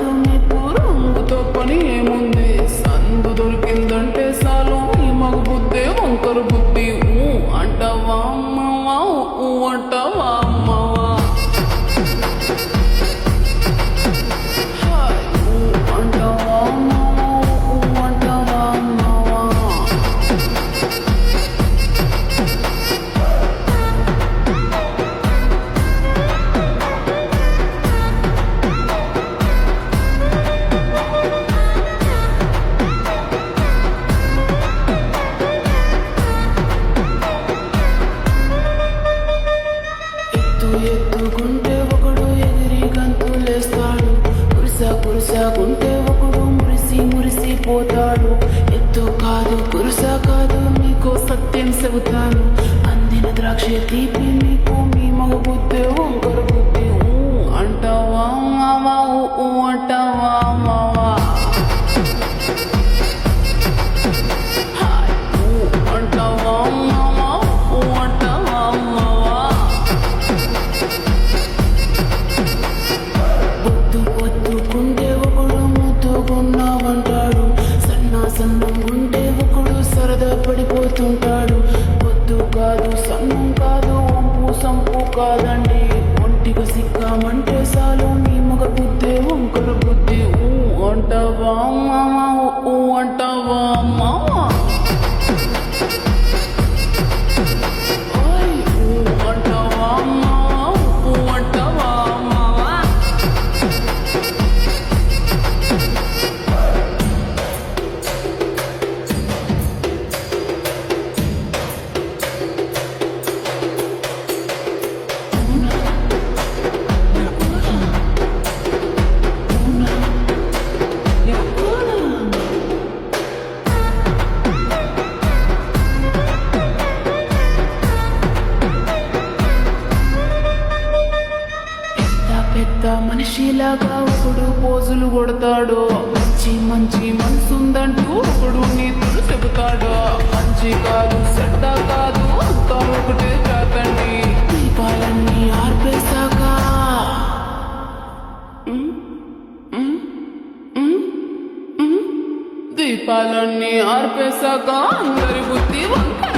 కాదు మీకు రంగుతో పని ఏముంది సందు దొరికిందంటే చాలు ఈ మగ బుద్ధి వంకర బుద్ధి అంటావా అమ్మవా అంటావా అమ్మవా అంటావా అమ్మవా అంటావా అమ్మవా ఎత్తుకుంటే ఒకడు ఎగిరి గంతులేస్తాడు కురుసాకుంటే ఒకడు మురిసిపోతాడు ఎత్తు కాదు కురుస కాదు మీకు సత్యం చెబుతాను అందిన ద్రాక్ష తీపి మీకు మీ మగ బుద్ధి వంకర బుద్ధి అంటావా మావా అంటావా మావా అంటావా మావా అంటావా మావా పొద్దుకుంటే ఒకడు ముద్దుకున్నావంటాడు సన్నంగుంటే ఒకడు సరదా పడిపోతుంటాడు పొద్దు కాదు సన్నం కాదు వంపు సంపు కాదండి ఒంటిగా సిక్కామంటే చాలు మీ మగ బుద్ధి వంకర బుద్ధి అంటావా మామా అంటావా మామా అంటావా మామా అంటావా మామా పెద్ద మనిషిలాగా ఒకడు పోజులు కొడతాడు మంచి మనసుందంటూ ఒకడు నీతులు చెబుతాడు మంచి కాదు చెడ్డ కాదు అంతా ఒకటే కాదండి దీపాలన్నీ ఆర్పేశాక దీపాలన్నీ ఆర్పేశాక అందరి బుద్ధి వంకర